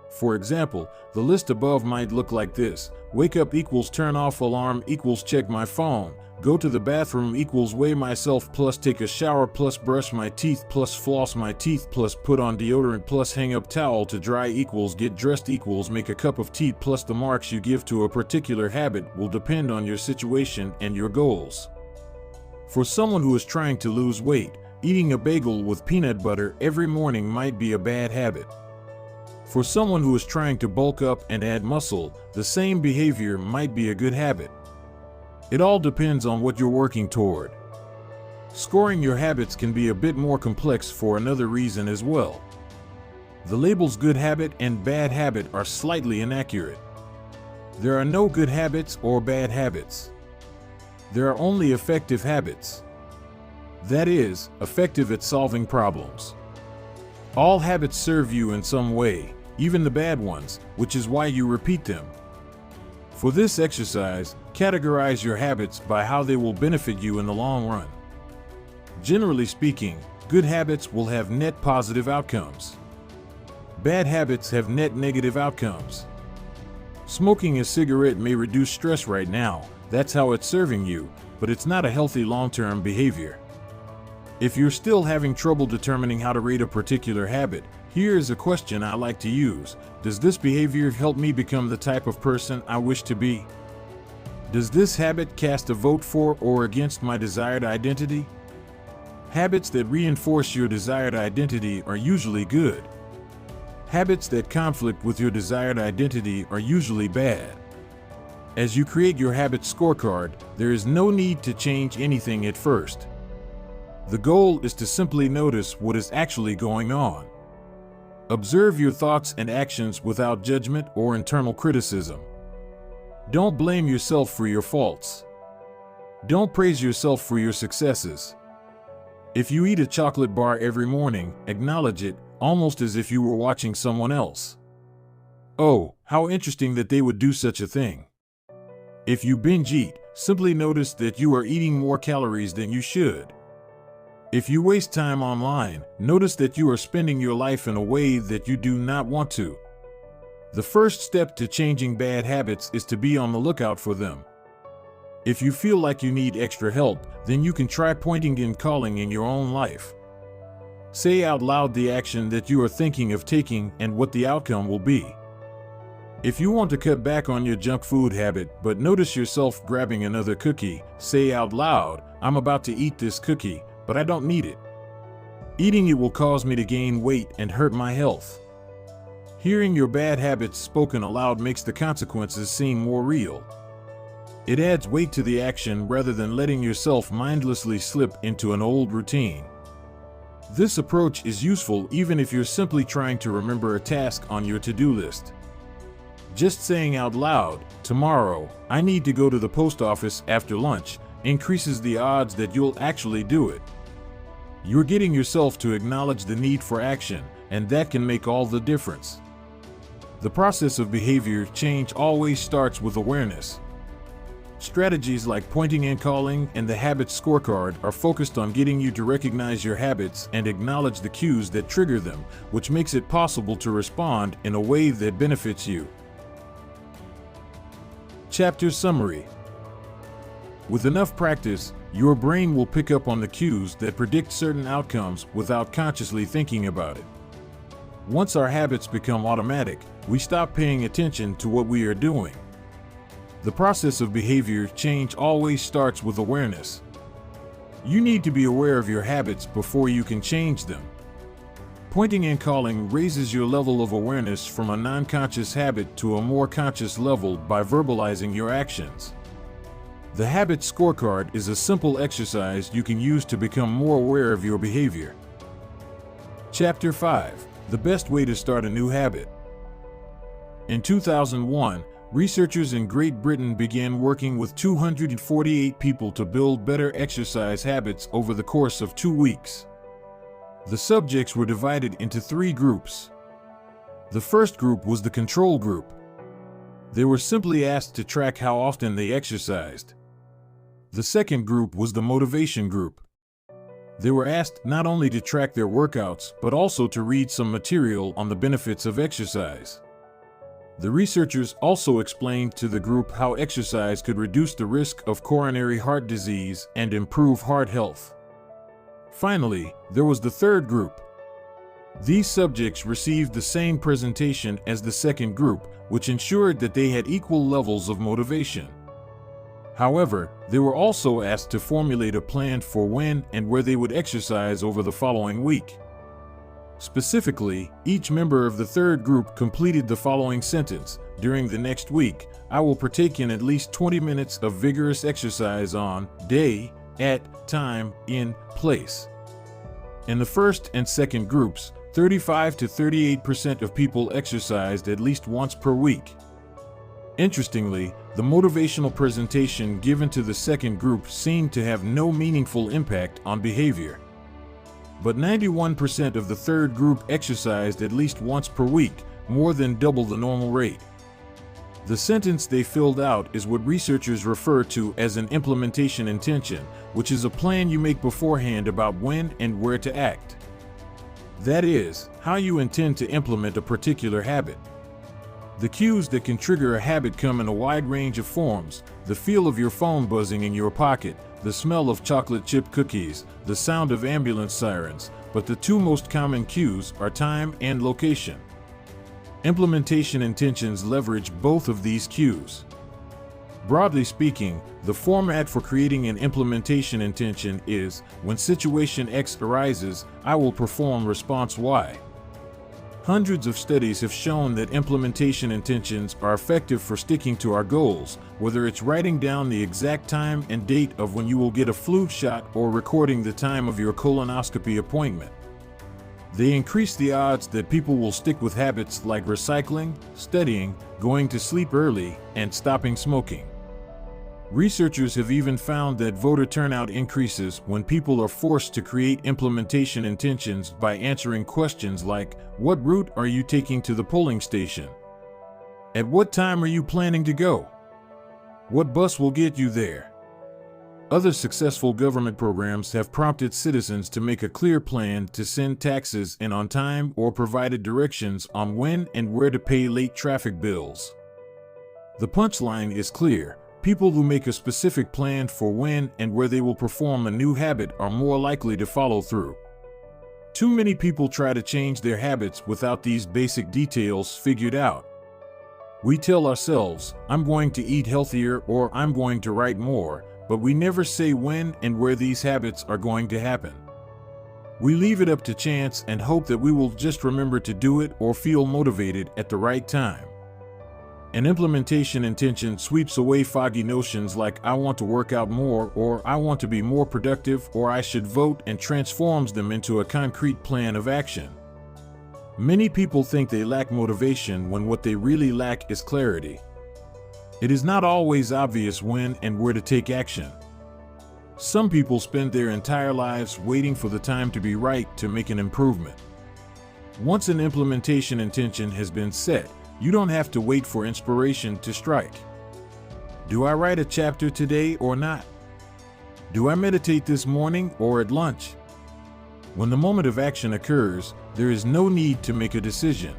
For example, the list above might look like this: wake up equals turn off alarm equals check my phone, go to the bathroom equals weigh myself plus take a shower plus brush my teeth plus floss my teeth plus put on deodorant plus hang up towel to dry equals get dressed equals make a cup of tea plus the marks you give to a particular habit will depend on your situation and your goals. For someone who is trying to lose weight, eating a bagel with peanut butter every morning might be a bad habit. For someone who is trying to bulk up and add muscle, the same behavior might be a good habit. It all depends on what you're working toward. Scoring your habits can be a bit more complex for another reason as well. The labels good habit and bad habit are slightly inaccurate. There are no good habits or bad habits. There are only effective habits. That is, effective at solving problems. All habits serve you in some way, even the bad ones, which is why you repeat them. For this exercise, categorize your habits by how they will benefit you in the long run. Generally speaking, good habits will have net positive outcomes. Bad habits have net negative outcomes. Smoking a cigarette may reduce stress right now, that's how it's serving you, but it's not a healthy long-term behavior. If you're still having trouble determining how to rate a particular habit, here is a question I like to use. Does this behavior help me become the type of person I wish to be? Does this habit cast a vote for or against my desired identity? Habits that reinforce your desired identity are usually good. Habits that conflict with your desired identity are usually bad. As you create your habit scorecard, there is no need to change anything at first. The goal is to simply notice what is actually going on. Observe your thoughts and actions without judgment or internal criticism. Don't blame yourself for your faults. Don't praise yourself for your successes. If you eat a chocolate bar every morning, acknowledge it, almost as if you were watching someone else. Oh, how interesting that they would do such a thing. If you binge eat, simply notice that you are eating more calories than you should. If you waste time online, notice that you are spending your life in a way that you do not want to. The first step to changing bad habits is to be on the lookout for them. If you feel like you need extra help, then you can try pointing and calling in your own life. Say out loud the action that you are thinking of taking and what the outcome will be. If you want to cut back on your junk food habit but notice yourself grabbing another cookie, say out loud, "I'm about to eat this cookie, but I don't need it. Eating it will cause me to gain weight and hurt my health." Hearing your bad habits spoken aloud makes the consequences seem more real. It adds weight to the action rather than letting yourself mindlessly slip into an old routine. This approach is useful even if you're simply trying to remember a task on your to-do list. Just saying out loud, "Tomorrow, I need to go to the post office after lunch," increases the odds that you'll actually do it. You're getting yourself to acknowledge the need for action, and that can make all the difference. The process of behavior change always starts with awareness. Strategies like pointing and calling and the habit scorecard are focused on getting you to recognize your habits and acknowledge the cues that trigger them, which makes it possible to respond in a way that benefits you. Chapter Summary. With enough practice, your brain will pick up on the cues that predict certain outcomes without consciously thinking about it. Once our habits become automatic, we stop paying attention to what we are doing. The process of behavior change always starts with awareness. You need to be aware of your habits before you can change them. Pointing and calling raises your level of awareness from a non-conscious habit to a more conscious level by verbalizing your actions. The habit scorecard is a simple exercise you can use to become more aware of your behavior. Chapter 5. The best way to start a new habit. In 2001, researchers in Great Britain began working with 248 people to build better exercise habits over the course of 2 weeks. The subjects were divided into 3 groups. The first group was the control group. They were simply asked to track how often they exercised. The second group was the motivation group. They were asked not only to track their workouts, but also to read some material on the benefits of exercise. The researchers also explained to the group how exercise could reduce the risk of coronary heart disease and improve heart health. Finally, there was the third group. These subjects received the same presentation as the second group, which ensured that they had equal levels of motivation. However, they were also asked to formulate a plan for when and where they would exercise over the following week. Specifically, each member of the third group completed the following sentence: during the next week, I will partake in at least 20 minutes of vigorous exercise on day, at time, in place. In the first and second groups, 35 to 38% of people exercised at least once per week. Interestingly, the motivational presentation given to the second group seemed to have no meaningful impact on behavior. But 91% of the third group exercised at least once per week, more than double the normal rate. The sentence they filled out is what researchers refer to as an implementation intention, which is a plan you make beforehand about when and where to act. That is, how you intend to implement a particular habit. The cues that can trigger a habit come in a wide range of forms: the feel of your phone buzzing in your pocket, the smell of chocolate chip cookies, the sound of ambulance sirens, but the two most common cues are time and location. Implementation intentions leverage both of these cues. Broadly speaking, the format for creating an implementation intention is, when situation X arises, I will perform response Y. Hundreds of studies have shown that implementation intentions are effective for sticking to our goals, whether it's writing down the exact time and date of when you will get a flu shot or recording the time of your colonoscopy appointment. They increase the odds that people will stick with habits like recycling, studying, going to sleep early, and stopping smoking. Researchers have even found that voter turnout increases when people are forced to create implementation intentions by answering questions like, what route are you taking to the polling station? At what time are you planning to go? What bus will get you there? Other successful government programs have prompted citizens to make a clear plan to send taxes in on time or provided directions on when and where to pay late traffic bills. The punchline is clear. People who make a specific plan for when and where they will perform a new habit are more likely to follow through. Too many people try to change their habits without these basic details figured out. We tell ourselves, I'm going to eat healthier or I'm going to write more, but we never say when and where these habits are going to happen. We leave it up to chance and hope that we will just remember to do it or feel motivated at the right time. An implementation intention sweeps away foggy notions like I want to work out more or I want to be more productive or I should vote and transforms them into a concrete plan of action. Many people think they lack motivation when what they really lack is clarity. It is not always obvious when and where to take action. Some people spend their entire lives waiting for the time to be right to make an improvement. Once an implementation intention has been set, you don't have to wait for inspiration to strike. Do I write a chapter today or not? Do I meditate this morning or at lunch? When the moment of action occurs, there is no need to make a decision.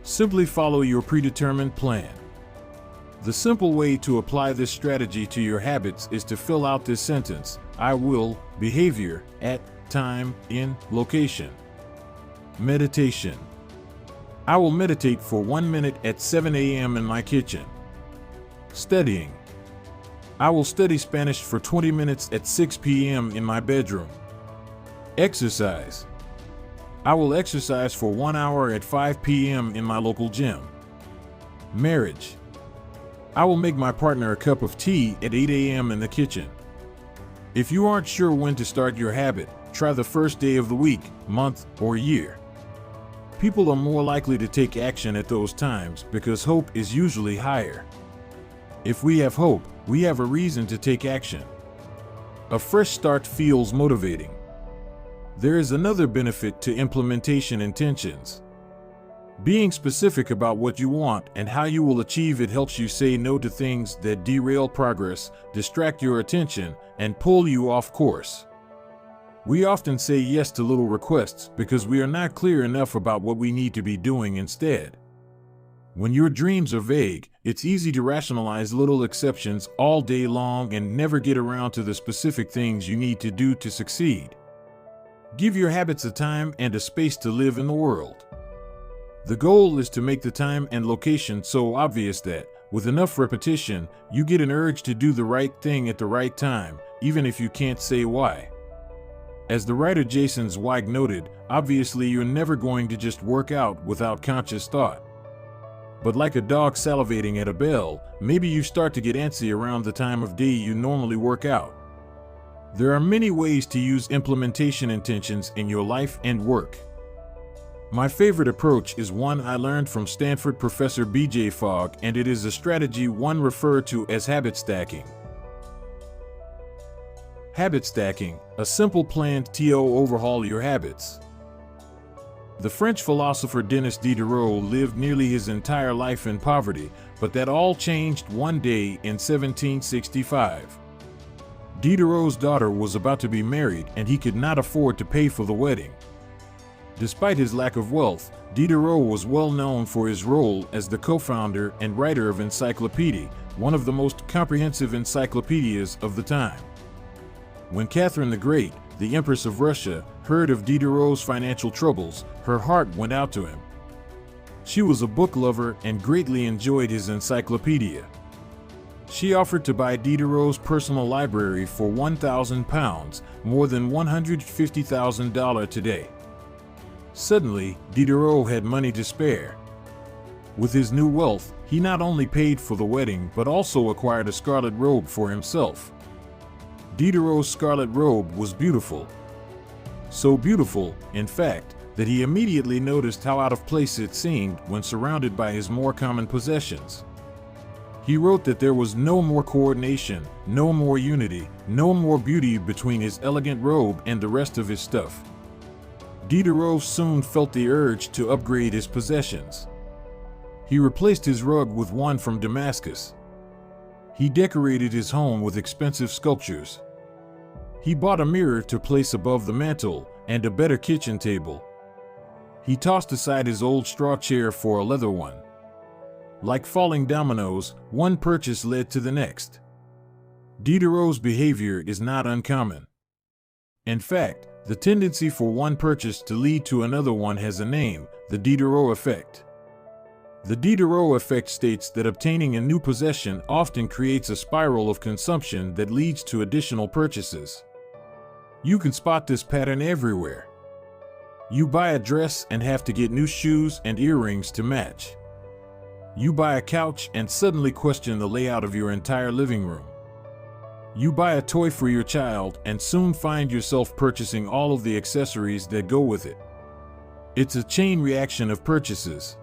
Simply follow your predetermined plan. The simple way to apply this strategy to your habits is to fill out this sentence: I will, behavior, at, time, in, location. Meditation. I will meditate for 1 minute at 7 a.m. in my kitchen. Studying. I will study Spanish for 20 minutes at 6 p.m. in my bedroom. Exercise. I will exercise for 1 hour at 5 p.m. in my local gym. Marriage. I will make my partner a cup of tea at 8 a.m. in the kitchen. If you aren't sure when to start your habit, try the first day of the week, month, or year. People are more likely to take action at those times because hope is usually higher. If we have hope, we have a reason to take action. A fresh start feels motivating. There is another benefit to implementation intentions. Being specific about what you want and how you will achieve it helps you say no to things that derail progress, distract your attention, and pull you off course. We often say yes to little requests because we are not clear enough about what we need to be doing instead. When your dreams are vague, it's easy to rationalize little exceptions all day long and never get around to the specific things you need to do to succeed. Give your habits a time and a space to live in the world. The goal is to make the time and location so obvious that, with enough repetition, you get an urge to do the right thing at the right time, even if you can't say why. As the writer Jason Zweig noted, obviously you're never going to just work out without conscious thought. But like a dog salivating at a bell, maybe you start to get antsy around the time of day you normally work out. There are many ways to use implementation intentions in your life and work. My favorite approach is one I learned from Stanford professor B.J. Fogg, and it is a strategy one referred to as habit stacking. Habit stacking, a simple plan to overhaul your habits. The French philosopher Denis Diderot lived nearly his entire life in poverty, but that all changed one day in 1765. Diderot's daughter was about to be married and he could not afford to pay for the wedding. Despite his lack of wealth, Diderot was well known for his role as the co-founder and writer of Encyclopedia, one of the most comprehensive encyclopedias of the time. When Catherine the Great, the Empress of Russia, heard of Diderot's financial troubles, her heart went out to him. She was a book lover and greatly enjoyed his encyclopedia. She offered to buy Diderot's personal library for £1,000, more than $150,000 today. Suddenly, Diderot had money to spare. With his new wealth, he not only paid for the wedding but also acquired a scarlet robe for himself. Diderot's scarlet robe was beautiful. So beautiful, in fact, that he immediately noticed how out of place it seemed when surrounded by his more common possessions. He wrote that there was no more coordination, no more unity, no more beauty between his elegant robe and the rest of his stuff. Diderot soon felt the urge to upgrade his possessions. He replaced his rug with one from Damascus. He decorated his home with expensive sculptures. He bought a mirror to place above the mantel and a better kitchen table. He tossed aside his old straw chair for a leather one. Like falling dominoes, one purchase led to the next. Diderot's behavior is not uncommon. In fact, the tendency for one purchase to lead to another one has a name: the Diderot effect. The Diderot effect states that obtaining a new possession often creates a spiral of consumption that leads to additional purchases. You can spot this pattern everywhere. You buy a dress and have to get new shoes and earrings to match. You buy a couch and suddenly question the layout of your entire living room. You buy a toy for your child and soon find yourself purchasing all of the accessories that go with it. It's a chain reaction of purchases.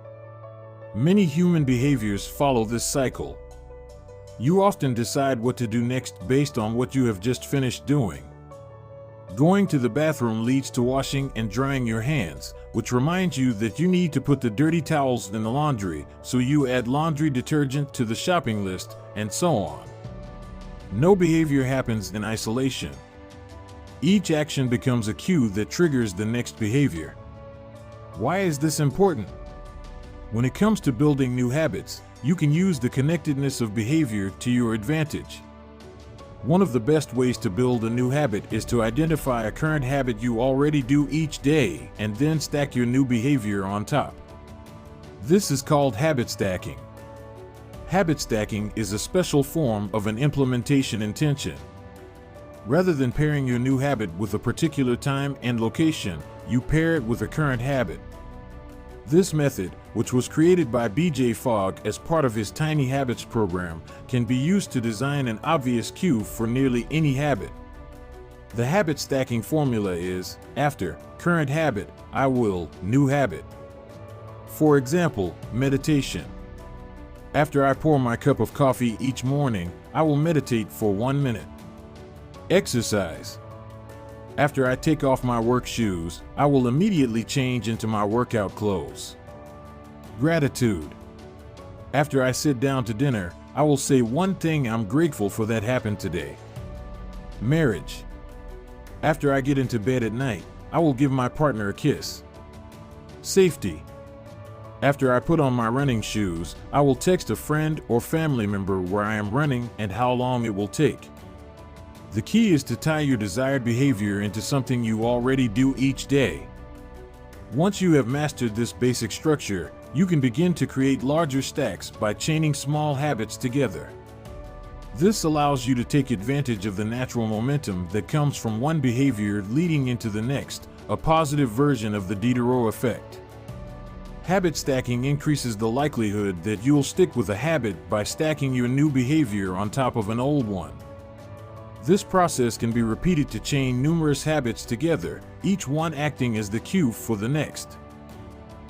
Many human behaviors follow this cycle. You often decide what to do next based on what you have just finished doing. Going to the bathroom leads to washing and drying your hands, which reminds you that you need to put the dirty towels in the laundry, so you add laundry detergent to the shopping list, and so on. No behavior happens in isolation. Each action becomes a cue that triggers the next behavior. Why is this important? When it comes to building new habits, you can use the connectedness of behavior to your advantage. One of the best ways to build a new habit is to identify a current habit you already do each day and then stack your new behavior on top. This is called habit stacking. Habit stacking is a special form of an implementation intention. Rather than pairing your new habit with a particular time and location, you pair it with a current habit. This method, which was created by B.J. Fogg as part of his Tiny Habits program, can be used to design an obvious cue for nearly any habit. The habit stacking formula is: after current habit, I will new habit. For example, meditation. After I pour my cup of coffee each morning, I will meditate for 1 minute. Exercise. After I take off my work shoes, I will immediately change into my workout clothes. Gratitude. After I sit down to dinner, I will say one thing I'm grateful for that happened today. Marriage. After I get into bed at night, I will give my partner a kiss. Safety. After I put on my running shoes, I will text a friend or family member where I am running and how long it will take. The key is to tie your desired behavior into something you already do each day. Once you have mastered this basic structure, you can begin to create larger stacks by chaining small habits together. This allows you to take advantage of the natural momentum that comes from one behavior leading into the next, a positive version of the Diderot effect. Habit stacking increases the likelihood that you'll stick with a habit by stacking your new behavior on top of an old one. This process can be repeated to chain numerous habits together, each one acting as the cue for the next.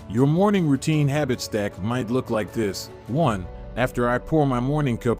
Your morning routine habit stack might look like this. 1. After I pour my morning cup